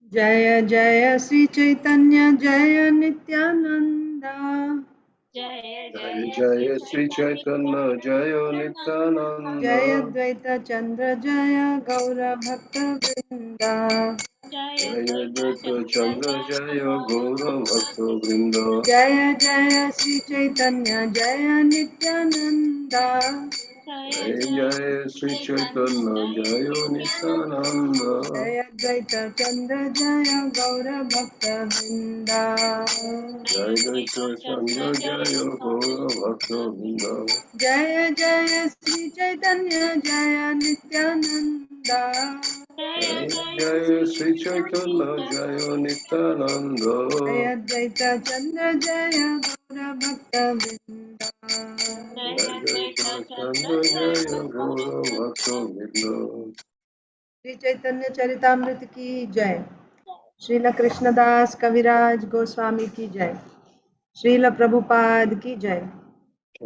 Jaya Jaya Sri Caitanya Jaya Nityananda. Jaya Jaya Jaya Sri Chaitanya Jaya Jaya Nityananda. Dvaita Chandra Jaya Gaura Bhakta Vrinda. Jaya Dvaita Chandra Jaya Gaura Bhakta Vrinda. Jaya Jaya Sri Chaitanya Jaya Nityananda. Jaya Jaya Sri Chaitanya Jaya Nityananda. Jaya Dvaita Chandra Jaya Gaura Bhakta Vrinda. Jaya Dvaita Chandra Jaya Gaura Bhakta Vrinda. Jaya Jaya Sri Chaitanya Jaya Nityananda. Jaya Jaya Sri Chaitanya Jaya Nityananda. Jaya Dvaita Chandra Jaya Gaura Bhakta Vrinda. Jaya Dvaita Chandra Jaya Gaura Bhakta Vrinda. Shri Chaitanya Charitamrita की जय। श्रील कृष्णदास कविराज गोस्वामी की जय। श्रील प्रभुपाद की जय।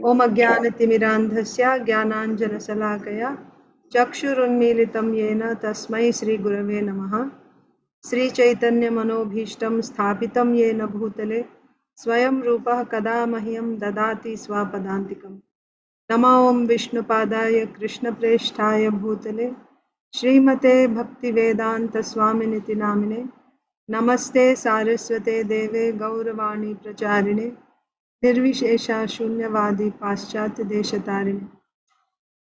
ओम अज्ञानतिमिरान्धस्य ज्ञानाञ्जनशलाकया चक्षुरुन्मीलितं येन तस्मै श्रीगुरवे नमः। श्रीचैतन्यमनोभीष्टं स्थापितं येन भूतले स्वयं रूपः कदा मह्यं ददाति स्वपदान्तिकम्। नमो ओं विष्णुपादाय कृष्णप्रेष्ठाय भूतले श्रीमते भक्तिवेदांत स्वामिनिति नामिने नमस्ते सारस्वते देवे गौरवाणी प्रचारिणे निर्विशेषा शून्यवादी पाश्चात्य देशतारिणे।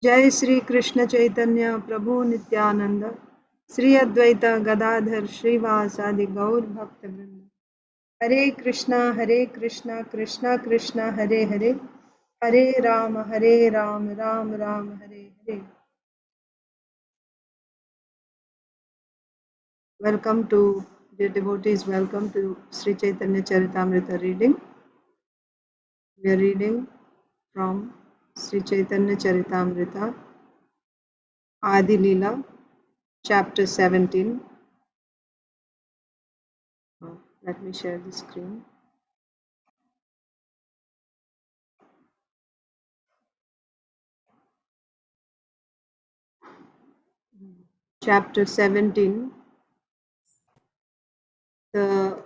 जय श्री कृष्ण चैतन्य प्रभु नित्यानंद श्री अद्वैत गदाधर श्रीवासादि गौर भक्त वृंद। हरे कृष्णा कृष्णा कृष्णा हरे हरे, हरे Ram Ram Ram Hare Hare. Welcome to dear devotees. Welcome to Sri Chaitanya Charitamrita reading. We are reading from Sri Chaitanya Charitamrita, Adi Leela, chapter 17. Let me share the screen. Chapter 17, the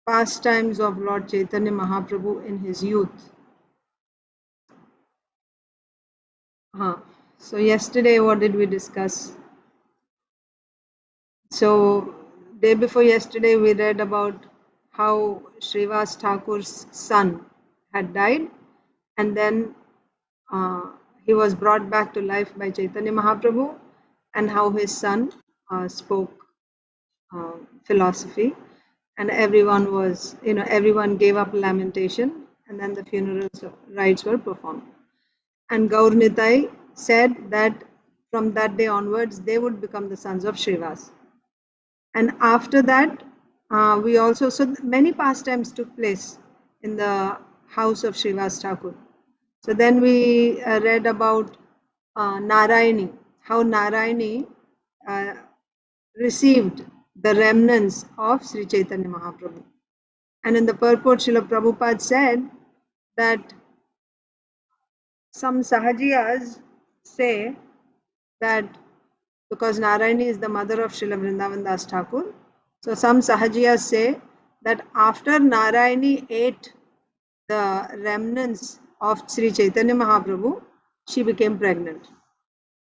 pastimes of Lord Chaitanya Mahaprabhu in his youth. So yesterday, what did we discuss? So day before yesterday, we read about how Srivas Thakur's son had died, and then he was brought back to life by Chaitanya Mahaprabhu, and how his son spoke philosophy, and everyone gave up lamentation, and then the funeral rites were performed. And Gaur Nitai said that from that day onwards, they would become the sons of Srivas. And after that, we also, so many pastimes took place in the house of Srivas Thakur. So then we read about Narayani, how Narayani received the remnants of Sri Chaitanya Mahaprabhu. And in the purport, Srila Prabhupada said that some Sahajiyas say that because Narayani is the mother of Srila Vrindavan Das Thakur, so some Sahajiyas say that after Narayani ate the remnants of Sri Chaitanya Mahaprabhu, she became pregnant.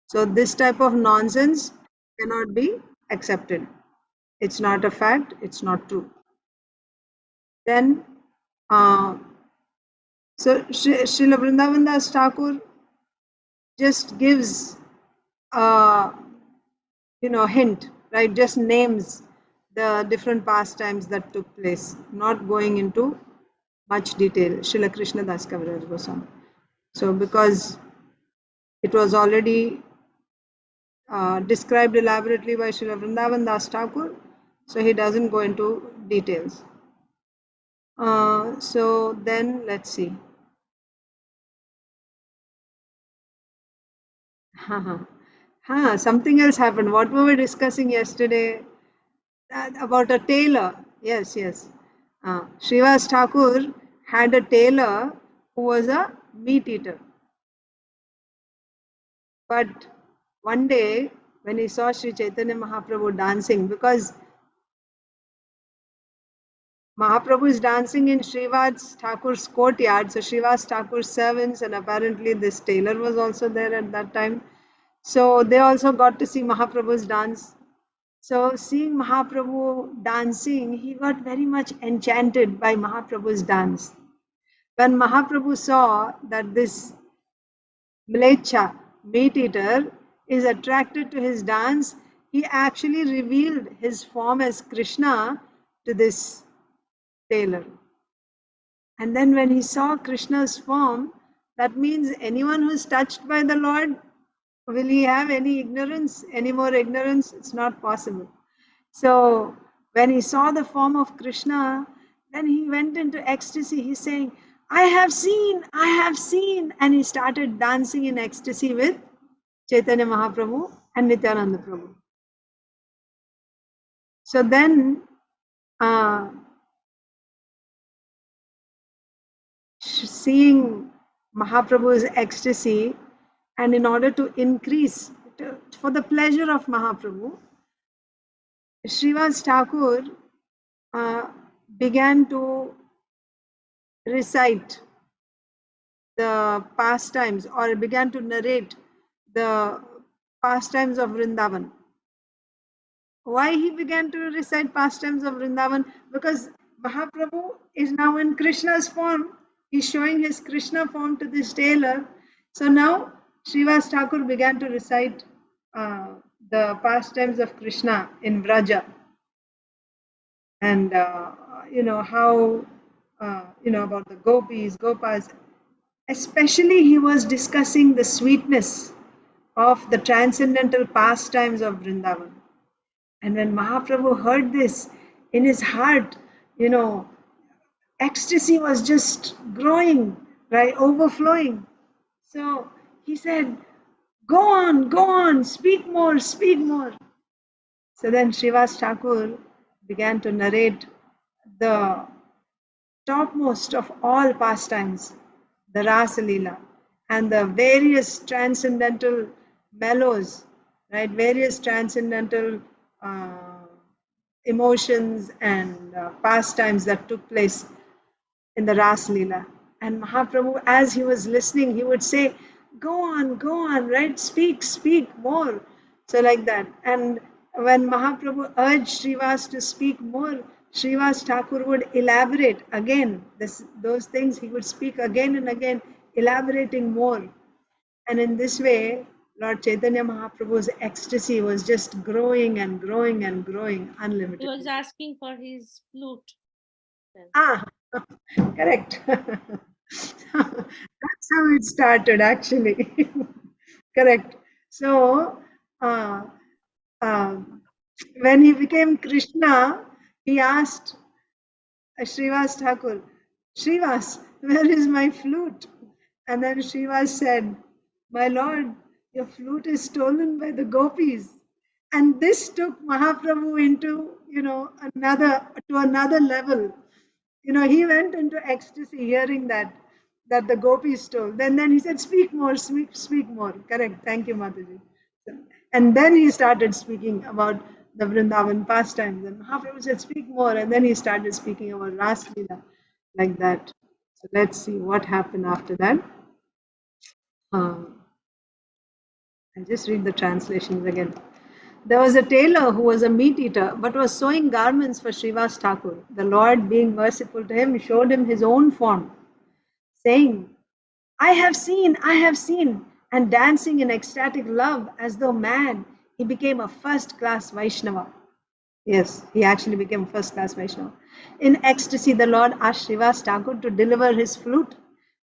So this type of nonsense cannot be accepted. It's not a fact, it's not true. Then, so Srila Vrindavan Das Thakur just gives a hint, right? Just names the different pastimes that took place, not going into much detail. Srila Krishna Das Kaviraj Goswami. So because it was already described elaborately by Srila Vrindavan Das Thakur, so he doesn't go into details. So then let's see. Something else happened. What were we discussing yesterday? About a tailor. Yes. Srivas Thakur had a tailor who was a meat eater. But one day, when he saw Sri Chaitanya Mahaprabhu dancing, because Mahaprabhu is dancing in Srivas Thakur's courtyard. So Srivas Thakur's servants, and apparently this tailor was also there at that time. So they also got to see Mahaprabhu's dance. So seeing Mahaprabhu dancing, he got very much enchanted by Mahaprabhu's dance. When Mahaprabhu saw that this Mlecha, meat eater, is attracted to his dance, he actually revealed his form as Krishna to this tailor. And then when he saw Krishna's form, that means anyone who's touched by the Lord, will he have any ignorance, any more ignorance? It's not possible. So when he saw the form of Krishna, then he went into ecstasy. He's saying, I have seen. And he started dancing in ecstasy with Chaitanya Mahaprabhu and Nityananda Prabhu. So then, seeing Mahaprabhu's ecstasy, and in order to increase, for the pleasure of Mahaprabhu, Srivas Thakur began to recite the pastimes, or began to narrate the pastimes of Vrindavan. Why he began to recite pastimes of Vrindavan? Because Mahaprabhu is now in Krishna's form. He's showing his Krishna form to this tailor. So now Srivas Thakur began to recite the pastimes of Krishna in Vraja. And how about the gopis, gopas. Especially he was discussing the sweetness of the transcendental pastimes of Vrindavan. And when Mahaprabhu heard this, in his heart, ecstasy was just growing, right, overflowing. So he said, go on, speak more, speak more. So then Srivas Thakur began to narrate the topmost of all pastimes, the Rasa Leela, and the various transcendental mellows, right? Various transcendental emotions and pastimes that took place in the Rasa Leela. And Mahaprabhu, as he was listening, he would say, go on, right? Speak more. So like that. And when Mahaprabhu urged Srivas to speak more, Srivas Thakur would elaborate again. Those things he would speak again and again, elaborating more. And in this way, Lord Chaitanya Mahaprabhu's ecstasy was just growing and growing and growing unlimitedly. He was asking for his flute. Correct. That's how it started, actually. Correct. So, when he became Krishna, he asked Srivas Thakur, Srivas, where is my flute? And then Srivas said, my lord, your flute is stolen by the gopis. And this took Mahaprabhu into, another level. He went into ecstasy hearing that the gopis stole. Then he said, speak more, speak more. Correct. Thank you, Mataji. And then he started speaking about the Vrindavan pastimes. And Mahaprabhu said, speak more. And then he started speaking about Ras Leela, like that. So let's see what happened after that. I'll just read the translations again. There was a tailor who was a meat eater, but was sewing garments for Srivas Thakur. The Lord, being merciful to him, showed him his own form, saying, I have seen, and dancing in ecstatic love as though mad, he became a first-class Vaishnava. Yes, he actually became first-class Vaishnava. In ecstasy, the Lord asked Srivas Thakur to deliver his flute,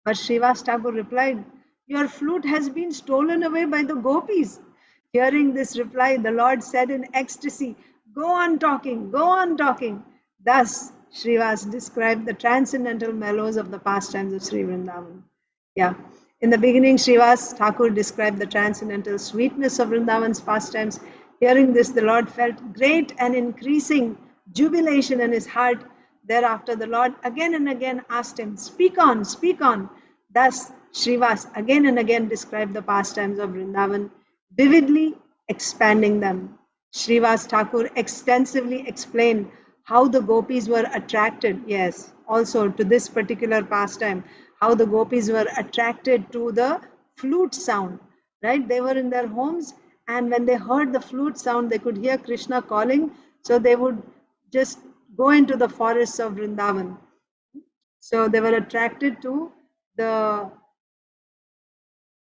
but Srivas Thakur replied, your flute has been stolen away by the gopis. Hearing this reply, the Lord said in ecstasy, go on talking, go on talking. Thus, Srivas described the transcendental mellows of the pastimes of Sri Vrindavan. Yeah. In the beginning, Srivas Thakur described the transcendental sweetness of Vrindavan's pastimes. Hearing this, the Lord felt great and increasing jubilation in his heart. Thereafter, the Lord again and again asked him, speak on, speak on. Thus, Srivas again and again described the pastimes of Vrindavan, vividly expanding them. Srivas Thakur extensively explained how the gopis were attracted, yes, also to this particular pastime, how the gopis were attracted to the flute sound, right? They were in their homes, and when they heard the flute sound, they could hear Krishna calling, so they would just go into the forests of Vrindavan. So they were attracted to the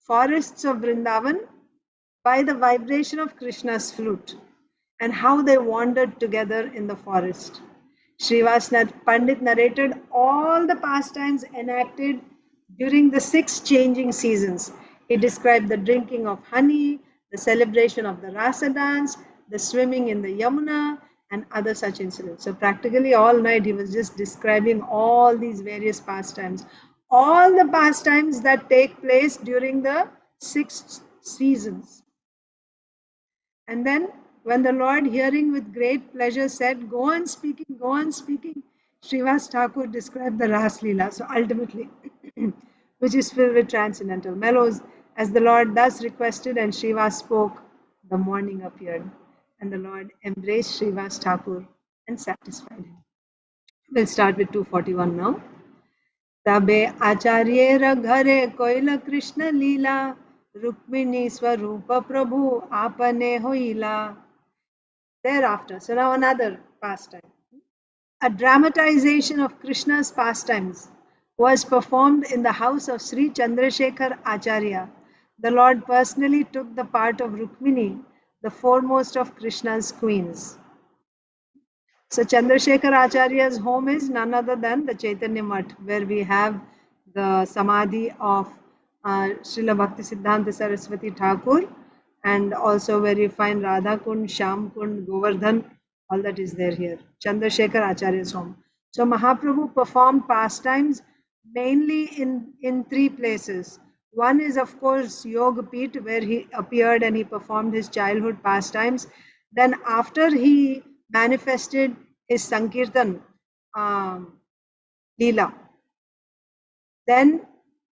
forests of Vrindavan by the vibration of Krishna's flute and how they wandered together in the forest. Srivas Pandit narrated all the pastimes enacted during the 6 changing seasons. He described the drinking of honey, the celebration of the Rasa dance, the swimming in the Yamuna, and other such incidents. So, practically all night he was just describing all these various pastimes, all the pastimes that take place during the 6 seasons. And then, when the Lord, hearing with great pleasure, said, go on speaking, Srivas Thakur described the Ras Leela. So, ultimately, which is filled with transcendental mellows, as the Lord thus requested, and Srivas spoke, the morning appeared, and the Lord embraced Srivas Thakur and satisfied him. We'll start with 241 now. तबे आचार्येर घरे coil Krishna लीला रुक्मिणी स्वरूप प्रभु आपने होइला. Thereafter, so now another pastime. A dramatization of Krishna's pastimes was performed in the house of Sri Chandrasekhar Acharya. The Lord personally took the part of Rukmini, the foremost of Krishna's queens. So Chandrasekhar Acharya's home is none other than the Chaitanya Mutt, where we have the Samadhi of Srila Bhakti Siddhanta Saraswati Thakur, and also where you find Radha Kund, Shyam Kund, Govardhan, all that is there here. Chandrasekhar Acharya's home. So Mahaprabhu performed pastimes mainly in 3 places. One is, of course, Yoga Peeth, where he appeared and he performed his childhood pastimes. Then, after he manifested his Sankirtan Leela, then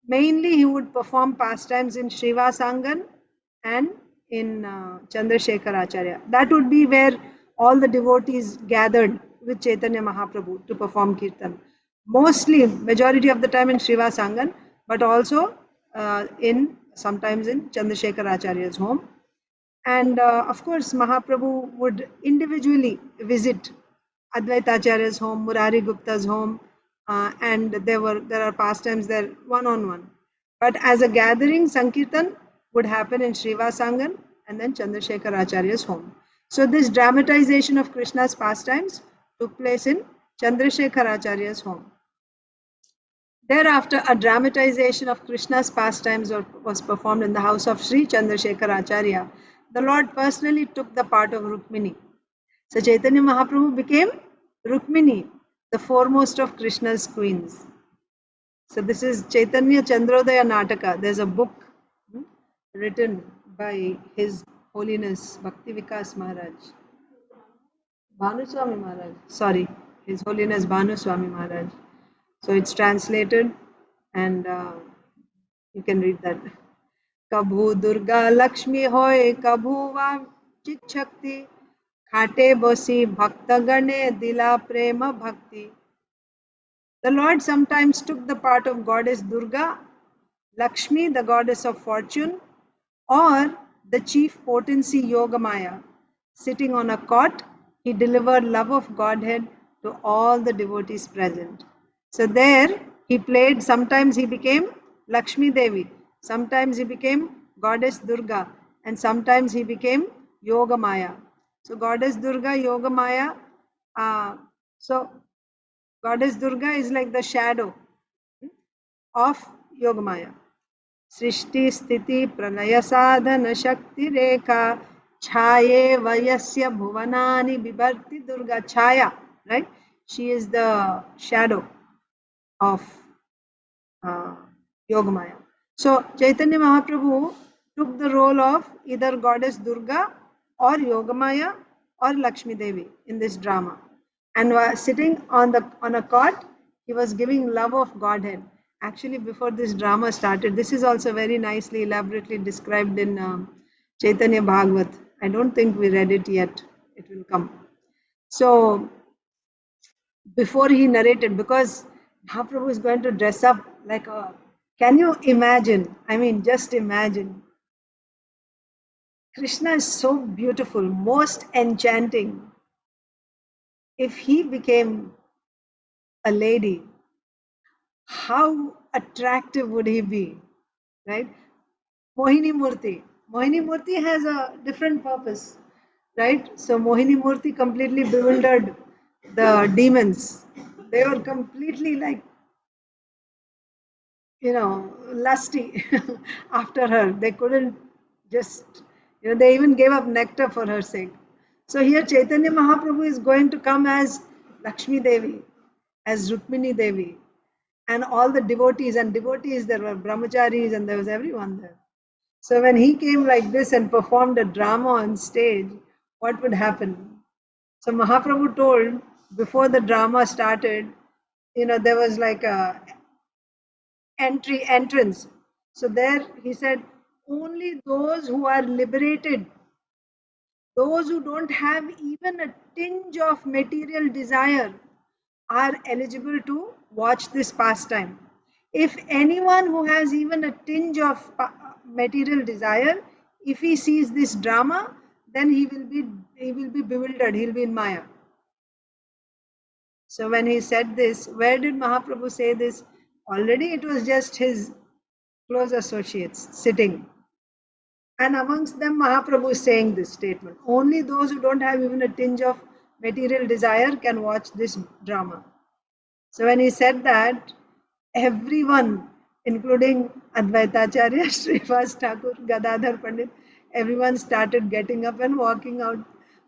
mainly he would perform pastimes in Srivasangan and in Chandrasekhar Acharya. That would be where all the devotees gathered with Chaitanya Mahaprabhu to perform Kirtan. Mostly, majority of the time in Srivasangan, but also sometimes in Chandrasekhar Acharya's home. And of course, Mahaprabhu would individually visit Advaita Acharya's home, Murari Gupta's home, and there are pastimes there one-on-one. But as a gathering, Sankirtan would happen in Srivasangan and then Chandrasekhar Acharya's home. So this dramatization of Krishna's pastimes took place in Chandrasekhar Acharya's home. Thereafter, a dramatization of Krishna's pastimes was performed in the house of Sri Chandrasekhar Acharya. The Lord personally took the part of Rukmini. So Chaitanya Mahaprabhu became Rukmini, the foremost of Krishna's queens. So this is Chaitanya Chandrodaya Nataka. There's a book written by His Holiness Bhakti Vikas Maharaj. Bhanuswami Maharaj. Sorry, His Holiness Bhanuswami Maharaj. So it's translated and you can read that. Kabhu Durga Lakshmi hoy, kabhu va chit shakti, khate bosi bhakta gane dila prema bhakti. The Lord sometimes took the part of goddess Durga, Lakshmi, the goddess of fortune, or the chief potency Yogamaya. Sitting on a cot, he delivered love of Godhead to all the devotees present. So there he played, sometimes he became Lakshmi Devi, sometimes he became goddess Durga, and sometimes he became Yogamaya. So goddess Durga, Yogamaya, so goddess Durga is like the shadow of Yogamaya. सृष्टि स्थिति प्रलय साधन शक्ति रेखा छाये वयस्य भुवनानि बिभर्ति Durga. Chaya, right? She is the shadow of Yogamaya. So Chaitanya Mahaprabhu took the role of either goddess Durga or Yogamaya or Lakshmi Devi in this drama. And while sitting on a cot, he was giving love of Godhead. Actually, before this drama started, this is also very nicely, elaborately described in Chaitanya Bhagavat. I don't think we read it yet. It will come. So before he narrated, because Mahaprabhu is going to dress up like a. Can you imagine? I mean, just imagine. Krishna is so beautiful, most enchanting. If he became a lady, how attractive would he be? Right? Mohini Murti. Mohini Murti has a different purpose, right? So Mohini Murti completely bewildered the demons. They were completely like, lusty after her. They couldn't just, they even gave up nectar for her sake. So here Chaitanya Mahaprabhu is going to come as Lakshmi Devi, as Rukmini Devi, and all the devotees. And devotees, there were brahmacharis and there was everyone there. So when he came like this and performed a drama on stage, what would happen? So Mahaprabhu told before the drama started, there was like a entrance. So there he said, only those who are liberated, those who don't have even a tinge of material desire, are eligible to watch this pastime. If anyone who has even a tinge of material desire, if he sees this drama, then he will be bewildered. He'll be in Maya. So when he said this, where did Mahaprabhu say this? Already it was just his close associates sitting. And amongst them, Mahaprabhu is saying this statement. Only those who don't have even a tinge of material desire can watch this drama. So when he said that, everyone, including Advaitacharya, Srivas Thakur, Gadadhar Pandit, everyone started getting up and walking out.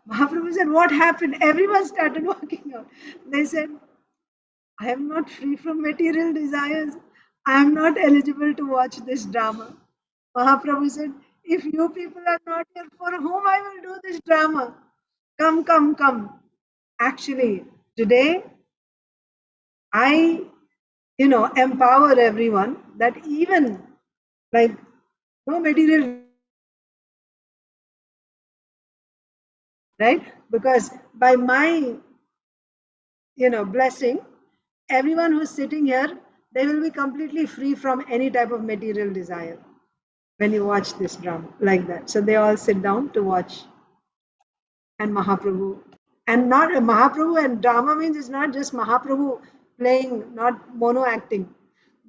Mahaprabhu said, what happened? Everyone started walking out. They said, I am not free from material desires. I am not eligible to watch this drama. Mahaprabhu said, if you people are not here, for whom I will do this drama? Come, come, come. Actually, today I, empower everyone that even like no material, right? Because by my, blessing, everyone who's sitting here, they will be completely free from any type of material desire when you watch this drama like that. So they all sit down to watch. And Mahaprabhu, and not Mahaprabhu, and drama means it's not just Mahaprabhu playing, not mono acting.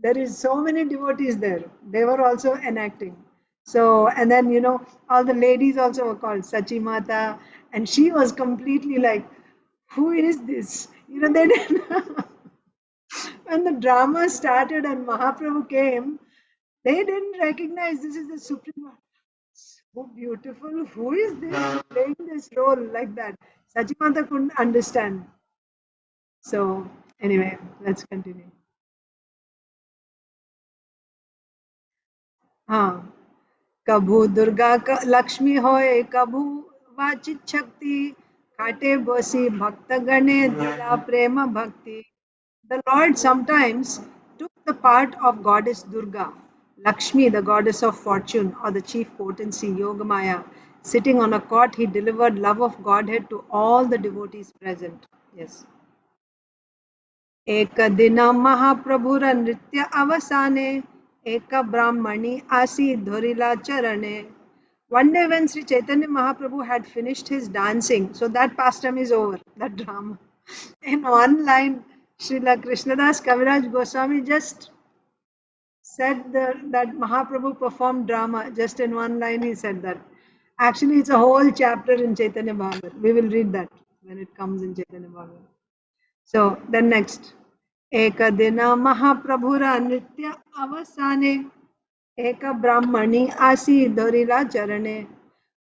There is so many devotees there. They were also enacting. So, and then, all the ladies also were called Sachi Mata, and she was completely like, who is this? They didn't. When the drama started and Mahaprabhu came, they didn't recognize this is the Supreme Lord. So beautiful. Who is this playing this role like that? Sachimata couldn't understand. So, anyway, let's continue. हाँ, कभू दुर्गा लक्ष्मी होए, कभू वाचित शक्ति, खाटे बसी भक्त गणे दिला प्रेम भक्ति. The Lord sometimes took the part of goddess Durga, Lakshmi, the goddess of fortune, or the chief potency, Yogamaya. Sitting on a cot, he delivered love of Godhead to all the devotees present. Yes. एक दिन महाप्रभुर नृत्य अवसाने एक ब्राह्मणी आसी धोरिला चरणे. One day when Sri Chaitanya Mahaprabhu had finished his dancing, so that pastime is over, that drama. In one line, Srila Krishnadas Kaviraj Goswami just said that Mahaprabhu performed drama. Just in one line he said that. Actually, it's a whole chapter in Chaitanya Bhagavatam. We will read that when it comes in Chaitanya Bhagavatam. So then next. Ekadina Mahaprabhura Nritya Avasane Eka Brahmani Asi Dorila Charane.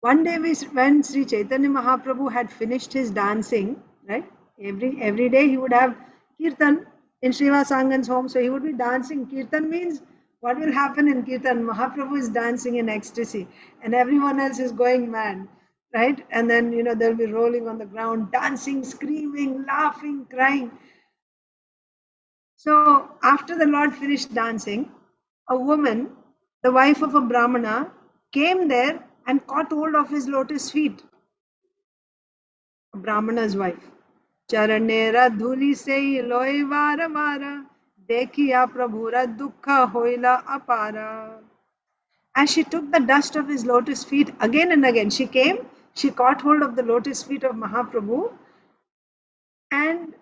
One day when Sri Chaitanya Mahaprabhu had finished his dancing, right? Every day he would have kirtan in Srivas Angan's home. So he would be dancing. Kirtan means what will happen in kirtan? Mahaprabhu is dancing in ecstasy and everyone else is going mad, right? And then, they'll be rolling on the ground, dancing, screaming, laughing, crying. So after the Lord finished dancing, a woman, the wife of a Brahmana, came there and caught hold of his lotus feet. A Brahmana's wife. चरणेरा धूलि से लोय वार वार देखिया प्रभुरा दुख होइला अपारा. As she took the dust of his lotus feet again and again, she came, she caught hold of the lotus feet of Mahaprabhu, and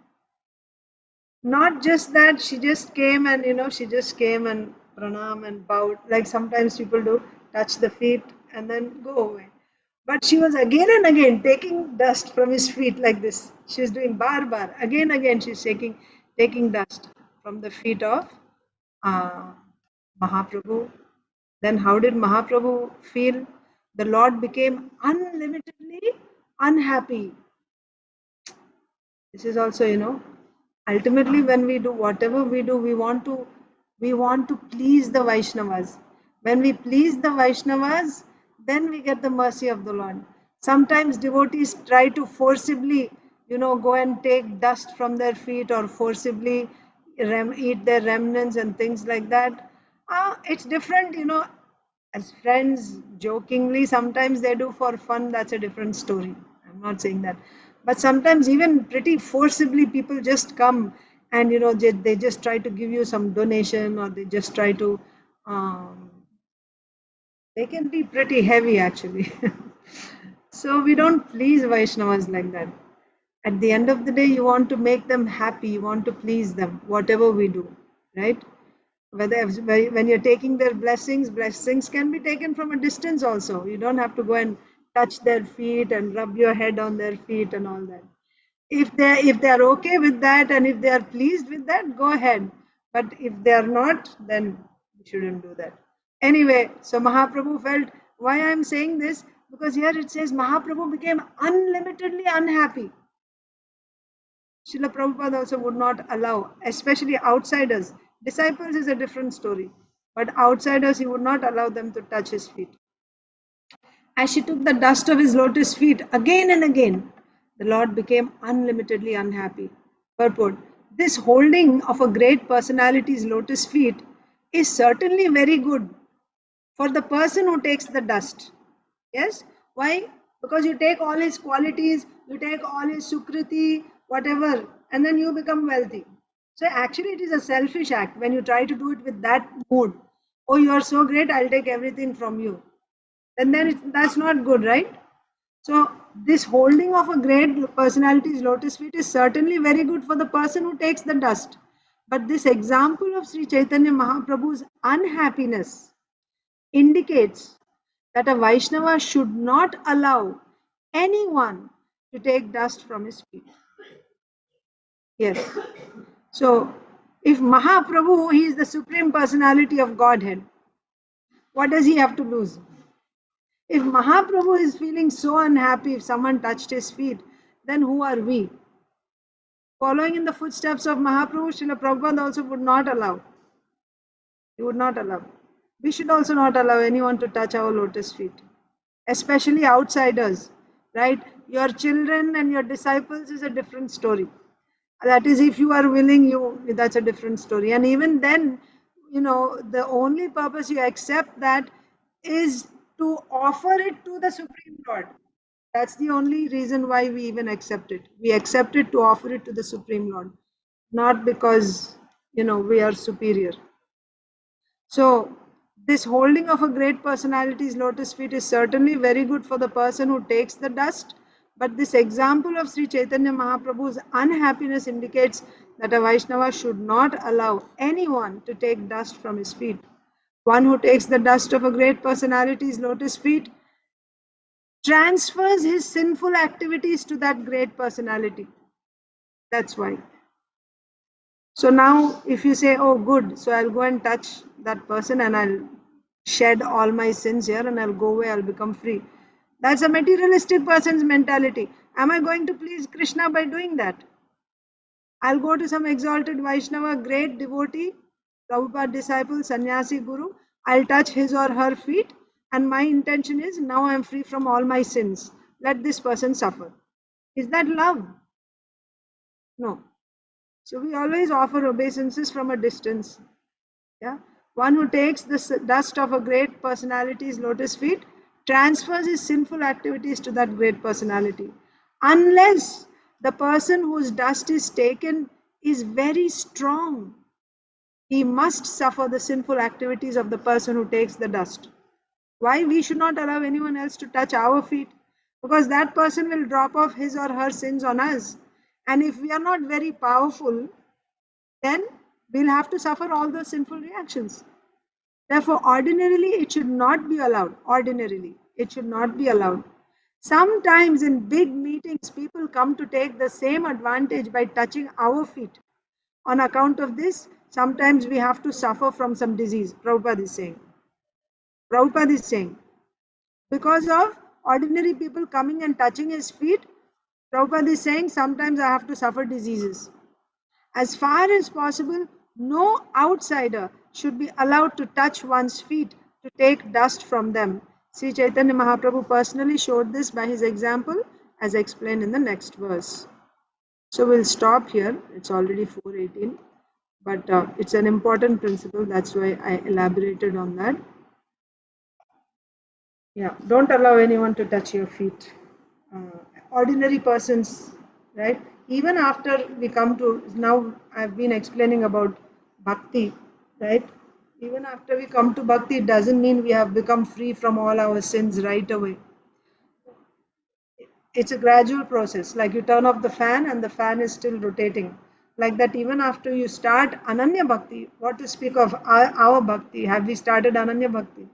not just that, she just came and she just came and pranam and bowed, like sometimes people do, touch the feet and then go away. But she was again and again taking dust from his feet like this. She was doing bar bar. Again, she's taking dust from the feet of uh, Mahaprabhu. Then how did Mahaprabhu feel? The Lord became unlimitedly unhappy. This is also, ultimately when we do whatever we do, we want to please the Vaishnavas. When we please the Vaishnavas, then we get the mercy of the Lord. Sometimes devotees try to forcibly, go and take dust from their feet or forcibly eat their remnants and things like that. It's different, as friends jokingly sometimes they do for fun. That's a different story. I'm not saying that, but sometimes even pretty forcibly people just come and they just try to give you some donation, or they just try to um, they can be pretty heavy actually. So we don't please Vaishnavas like that. At the end of the day, you want to make them happy, you want to please them, whatever we do, right? Whether when you're taking their blessings can be taken from a distance also. You don't have to go and touch their feet and rub your head on their feet and all that. If they're okay with that and if they are pleased with that, go ahead. But if they are not, then you shouldn't do that. Anyway, so Mahaprabhu felt, why I'm saying this, because here it says Mahaprabhu became unlimitedly unhappy. Srila Prabhupada also would not allow, especially outsiders. Disciples is a different story, but outsiders he would not allow them to touch his feet. As she took the dust of his lotus feet again and again, the Lord became unlimitedly unhappy. Purport: this holding of a great personality's lotus feet is certainly very good for the person who takes the dust. Yes? Why? Because you take all his qualities, you take all his sukriti, whatever, and then you become wealthy. So actually it is a selfish act when you try to do it with that mood. Oh, you are so great, I'll take everything from you. And then that's not good, right? So this holding of a great personality's lotus feet is certainly very good for the person who takes the dust. But this example of Sri Chaitanya Mahaprabhu's unhappiness indicates that a Vaishnava should not allow anyone to take dust from his feet. Yes. So, if Mahaprabhu, he is the Supreme Personality of Godhead, what does he have to lose? If Mahaprabhu is feeling so unhappy if someone touched his feet, then who are we? Following in the footsteps of Mahaprabhu, Srila Prabhupada also would not allow. He would not allow. We should also not allow anyone to touch our lotus feet, especially outsiders, right? Your children and your disciples is a different story. That is, if you are willing, that's a different story. And even then, the only purpose you accept that is to offer it to the Supreme Lord. That's the only reason why we even accept it. We accept it to offer it to the Supreme Lord, not because we are superior. So, this holding of a great personality's lotus feet is certainly very good for the person who takes the dust. But this example of Sri Chaitanya Mahaprabhu's unhappiness indicates that a Vaishnava should not allow anyone to take dust from his feet. One who takes the dust of a great personality's lotus feet transfers his sinful activities to that great personality. That's why. So now if you say, oh good, so I'll go and touch that person and I'll shed all my sins here and I'll go away, I'll become free. That's a materialistic person's mentality. Am I going to please Krishna by doing that? I'll go to some exalted Vaishnava, great devotee, Prabhupada disciple, sannyasi guru. I'll touch his or her feet and my intention is now I'm free from all my sins. Let this person suffer. Is that love? No. So we always offer obeisances from a distance. Yeah, one who takes the dust of a great personality's lotus feet transfers his sinful activities to that great personality, unless The person whose dust is taken is very strong. He must suffer the sinful activities of the person who takes the dust. Why we should not allow anyone else to touch our feet? Because that person will drop off his or her sins on us. And if we are not very powerful, then we'll have to suffer all those sinful reactions. Therefore, ordinarily, it should not be allowed. Ordinarily, it should not be allowed. Sometimes in big meetings, people come to take the same advantage by touching our feet. On account of this, sometimes we have to suffer from some disease. Prabhupada is saying. Prabhupada is saying, because of ordinary people coming and touching his feet, Prabhupada is saying, sometimes I have to suffer diseases. As far as possible, no outsider should be allowed to touch one's feet to take dust from them. Sri Chaitanya Mahaprabhu personally showed this by his example, as explained in the next verse. So we'll stop here. It's already 4:18, but it's an important principle. That's why I elaborated on that. Yeah, don't allow anyone to touch your feet. Ordinary persons, right? Even after we come to, now I've been explaining about bhakti, right? Even after we come to bhakti, it doesn't mean we have become free from all our sins right away. It's a gradual process. Like you turn off the fan and the fan is still rotating. Like that, even after you start Ananya Bhakti, what to speak of our Bhakti? Have we started Ananya Bhakti?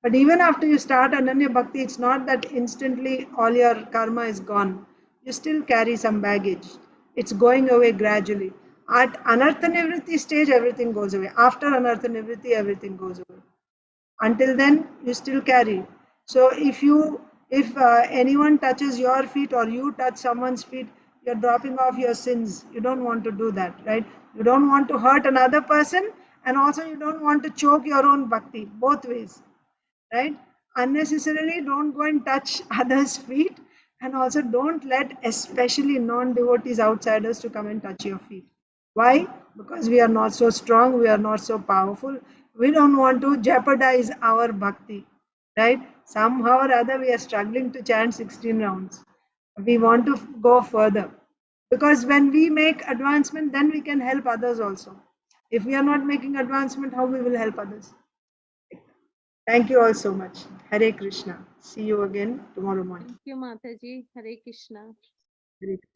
But even after you start Ananya Bhakti, it's not that instantly all your karma is gone. You still carry some baggage. It's going away gradually. At Anartha Nivritti stage, everything goes away. After Anartha Nivritti, everything goes away. Until then, you still carry. So if anyone touches your feet or you touch someone's feet, you're dropping off your sins. You don't want to do that, right? You don't want to hurt another person, and also you don't want to choke your own bhakti, both ways, right? Unnecessarily don't go and touch others' feet, and also don't let especially non-devotees, outsiders, to come and touch your feet. Why? Because we are not so strong, we are not so powerful. We don't want to jeopardize our bhakti, right? Somehow or other we are struggling to chant 16 rounds. We want to go further, because when we make advancement, then we can help others also. If we are not making advancement, how we will help others? Thank you all so much. Hare Krishna. See you again tomorrow morning. Thank you, Mataji. Hare Krishna. Hare